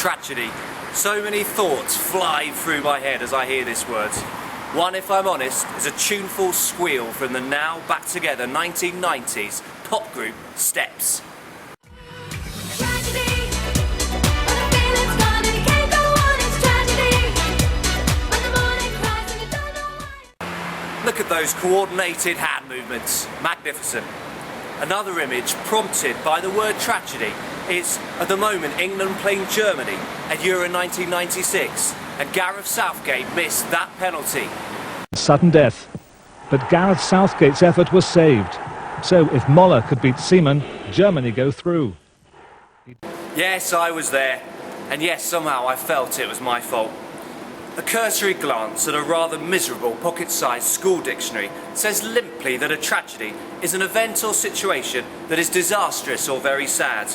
Tragedy. So many thoughts fly through my head as I hear this word. One, if I'm honest, is a tuneful squeal from the now back together 1990s pop group Steps. Look at those coordinated hand movements. Magnificent. Another image prompted by the word tragedy is, at the moment, England playing Germany at Euro 1996, and Gareth Southgate missed that penalty. Sudden death, but Gareth Southgate's effort was saved. So if Moller could beat Seaman, Germany go through. Yes, I was there, and yes, somehow I felt it was my fault. A cursory glance at a rather miserable pocket-sized school dictionary says limply that a tragedy is an event or situation that is disastrous or very sad.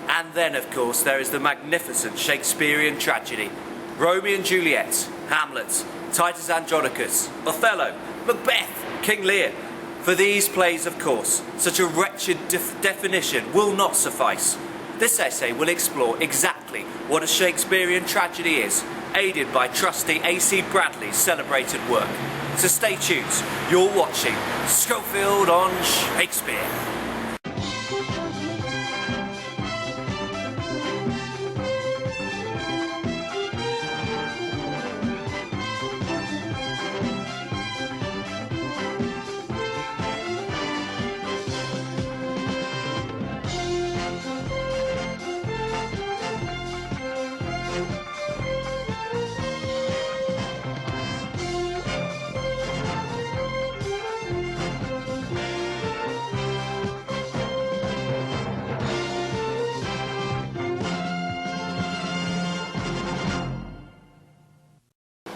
And then, of course, there is the magnificent Shakespearean tragedy. Romeo and Juliet, Hamlet, Titus Andronicus, Othello, Macbeth, King Lear. For these plays, of course, such a wretched definition will not suffice. This essay will explore exactly what a Shakespearean tragedy is, aided by trusty A.C. Bradley's celebrated work. So stay tuned, you're watching Schofield on Shakespeare.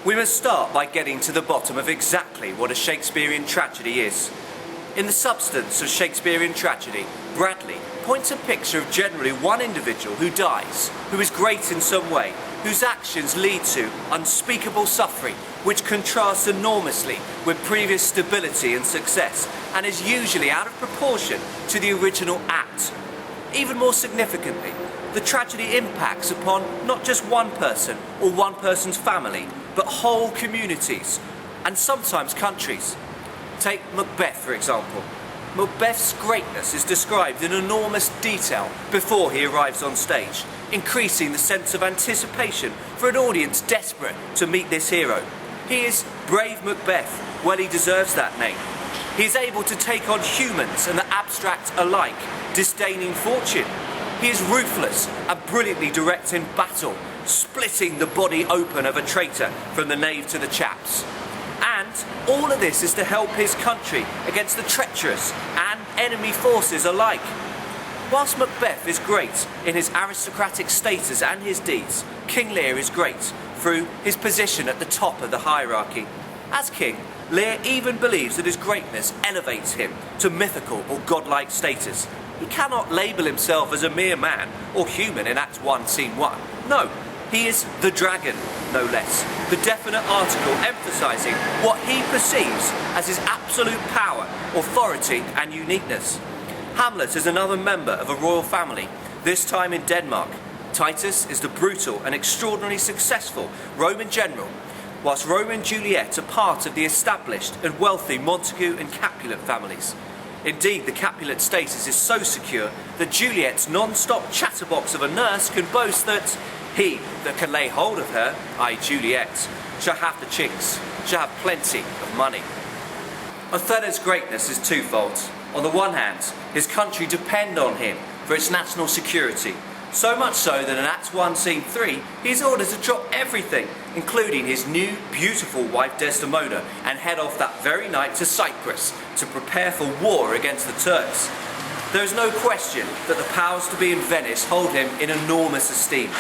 We must start by getting to the bottom of exactly what a Shakespearean tragedy is. In the substance of Shakespearean tragedy, Bradley points a picture of generally one individual who dies, who is great in some way, whose actions lead to unspeakable suffering, which contrasts enormously with previous stability and success, and is usually out of proportion to the original act. Even more significantly, the tragedy impacts upon not just one person or one person's family, but whole communities, and sometimes countries. Take Macbeth, for example. Macbeth's greatness is described in enormous detail before he arrives on stage, increasing the sense of anticipation for an audience desperate to meet this hero. He is brave Macbeth, well he deserves that name. He is able to take on humans and the abstract alike, disdaining fortune. He is ruthless and brilliantly direct in battle, splitting the body open of a traitor from the nave to the chaps. And all of this is to help his country against the treacherous and enemy forces alike. Whilst Macbeth is great in his aristocratic status and his deeds, King Lear is great through his position at the top of the hierarchy. As king, Lear even believes that his greatness elevates him to mythical or godlike status. He cannot label himself as a mere man or human in Act 1, Scene 1. No, he is the dragon, no less. The definite article emphasising what he perceives as his absolute power, authority and uniqueness. Hamlet is another member of a royal family, this time in Denmark. Titus is the brutal and extraordinarily successful Roman general, whilst Romeo and Juliet are part of the established and wealthy Montagu and Capulet families. Indeed, the Capulet status is so secure that Juliet's non-stop chatterbox of a nurse can boast that he that can lay hold of her, i.e. Juliet, shall have the chinks, shall have plenty of money. Othello's greatness is twofold. On the one hand, his country depend on him for its national security. So much so that in Act 1, Scene 3, he is ordered to drop everything, including his new, beautiful wife Desdemona, and head off that very night to Cyprus to prepare for war against the Turks. There is no question that the powers to be in Venice hold him in enormous esteem.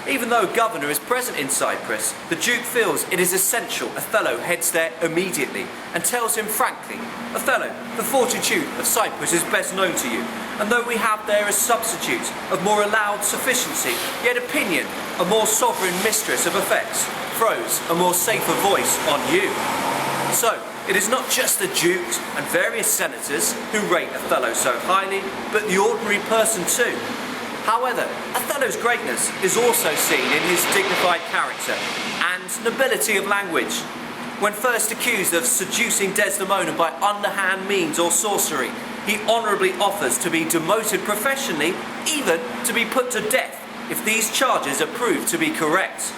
Even though a governor is present in Cyprus, the Duke feels it is essential Othello heads there immediately and tells him frankly, "Othello, the fortitude of Cyprus is best known to you, and though we have there a substitute of more allowed sufficiency, yet opinion, a more sovereign mistress of effects, throws a more safer voice on you." So, it is not just the dukes and various senators who rate Othello so highly, but the ordinary person too. However, Othello's greatness is also seen in his dignified character and nobility of language. When first accused of seducing Desdemona by underhand means or sorcery, he honourably offers to be demoted professionally, even to be put to death if these charges are proved to be correct.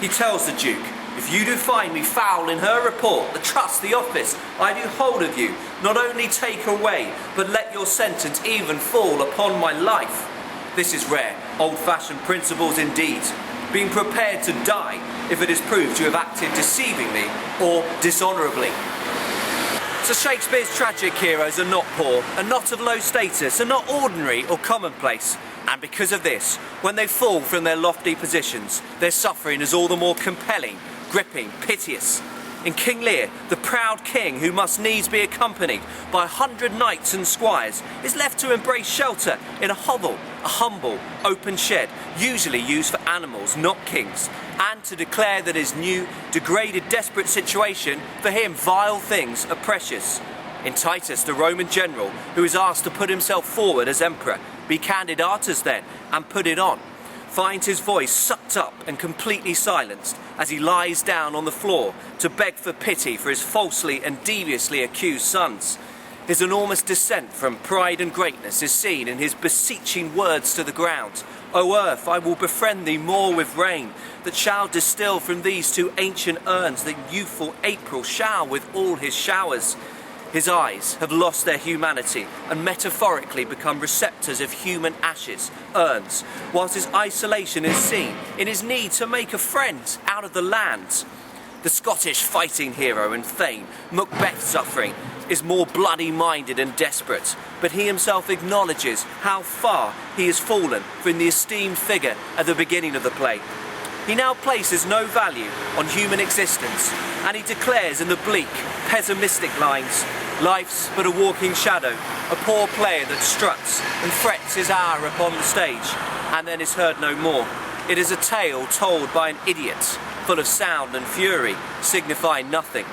He tells the Duke, "If you do find me foul in her report, the trust, the office I do hold of you, not only take away, but let your sentence even fall upon my life." This is rare, old-fashioned principles indeed, being prepared to die if it is proved you have acted deceivingly or dishonourably. So Shakespeare's tragic heroes are not poor, and not of low status, and not ordinary or commonplace. And because of this, when they fall from their lofty positions, their suffering is all the more compelling, gripping, piteous. In King Lear, the proud king, who must needs be accompanied by 100 knights and squires, is left to embrace shelter in a hovel, a humble, open shed, usually used for animals, not kings, and to declare that his new, degraded, desperate situation, for him vile things are precious. In Titus, the Roman general, who is asked to put himself forward as emperor, be candidatus then, and put it on, finds his voice sucked up and completely silenced as he lies down on the floor to beg for pity for his falsely and deviously accused sons. His enormous descent from pride and greatness is seen in his beseeching words to the ground. "O earth, I will befriend thee more with rain, that shall distill from these two ancient urns the youthful April shall with all his showers." His eyes have lost their humanity and metaphorically become receptors of human ashes, urns, whilst his isolation is seen in his need to make a friend out of the land. The Scottish fighting hero and thane, Macbeth's suffering, is more bloody-minded and desperate, but he himself acknowledges how far he has fallen from the esteemed figure at the beginning of the play. He now places no value on human existence, and he declares in the bleak, pessimistic lines, "Life's but a walking shadow, a poor player that struts and frets his hour upon the stage, and then is heard no more. It is a tale told by an idiot, full of sound and fury, signifying nothing."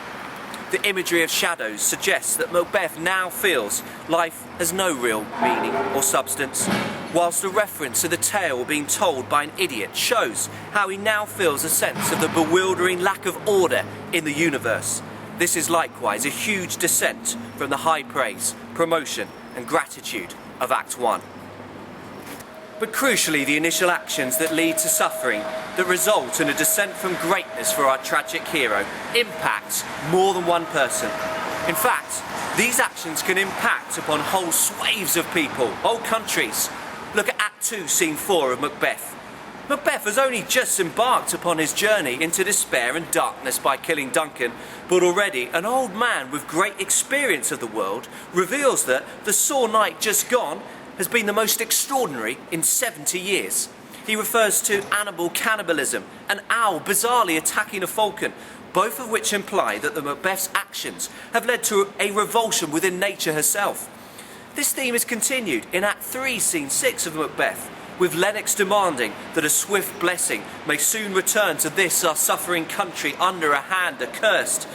The imagery of shadows suggests that Macbeth now feels life has no real meaning or substance, whilst the reference to the tale being told by an idiot shows how he now feels a sense of the bewildering lack of order in the universe. This is likewise a huge descent from the high praise, promotion and gratitude of Act 1. But crucially, the initial actions that lead to suffering, that result in a descent from greatness for our tragic hero, impact more than one person. In fact, these actions can impact upon whole swathes of people, whole countries. Look at Act 2, Scene 4 of Macbeth. Macbeth has only just embarked upon his journey into despair and darkness by killing Duncan, but already an old man with great experience of the world reveals that the sore night just gone has been the most extraordinary in 70 years. He refers to animal cannibalism, an owl bizarrely attacking a falcon, both of which imply that the Macbeth's actions have led to a revulsion within nature herself. This theme is continued in Act 3, Scene 6 of Macbeth, with Lennox demanding that a swift blessing may soon return to this our suffering country under a hand accursed.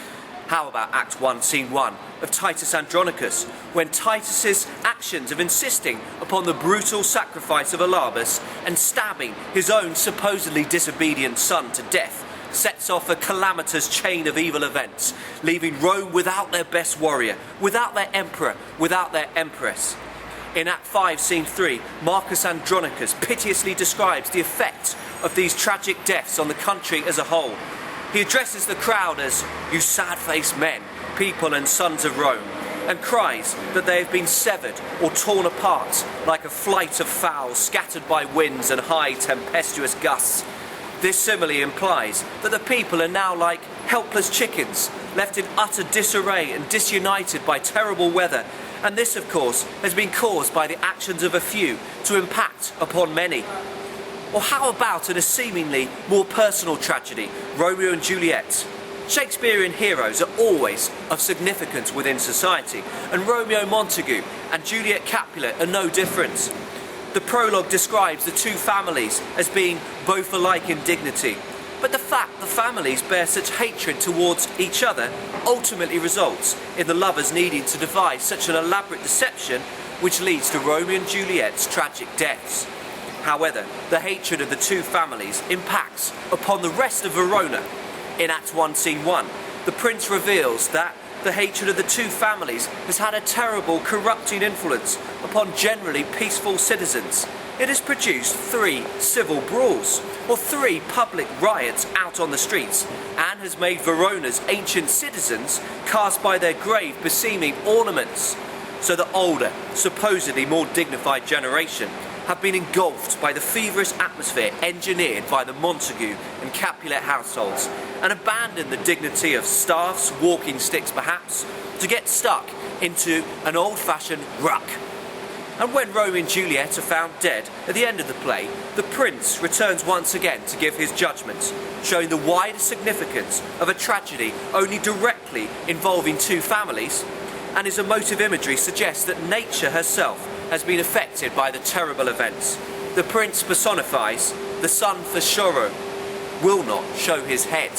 How about Act 1, Scene 1 of Titus Andronicus, when Titus's actions of insisting upon the brutal sacrifice of Alarbus and stabbing his own supposedly disobedient son to death sets off a calamitous chain of evil events, leaving Rome without their best warrior, without their emperor, without their empress. In Act 5, Scene 3, Marcus Andronicus piteously describes the effect of these tragic deaths on the country as a whole. He addresses the crowd as, "You sad-faced men, people and sons of Rome," and cries that they have been severed or torn apart like a flight of fowls scattered by winds and high tempestuous gusts. This simile implies that the people are now like helpless chickens, left in utter disarray and disunited by terrible weather, and this, of course, has been caused by the actions of a few to impact upon many. Or how about in a seemingly more personal tragedy, Romeo and Juliet? Shakespearean heroes are always of significance within society, and Romeo Montague and Juliet Capulet are no different. The prologue describes the two families as being both alike in dignity, but the fact the families bear such hatred towards each other ultimately results in the lovers needing to devise such an elaborate deception which leads to Romeo and Juliet's tragic deaths. However, the hatred of the two families impacts upon the rest of Verona. In Act 1, Scene 1, the prince reveals that the hatred of the two families has had a terrible corrupting influence upon generally peaceful citizens. It has produced 3 civil brawls, or 3 public riots out on the streets, and has made Verona's ancient citizens cast by their grave beseeming ornaments. So the older, supposedly more dignified generation have been engulfed by the feverish atmosphere engineered by the Montague and Capulet households, and abandoned the dignity of staffs, walking sticks perhaps, to get stuck into an old-fashioned ruck. And when Romeo and Juliet are found dead at the end of the play, the prince returns once again to give his judgment, showing the wider significance of a tragedy only directly involving 2 families, and his emotive imagery suggests that nature herself has been affected by the terrible events. The prince personifies the sun for sorrow will not show his head.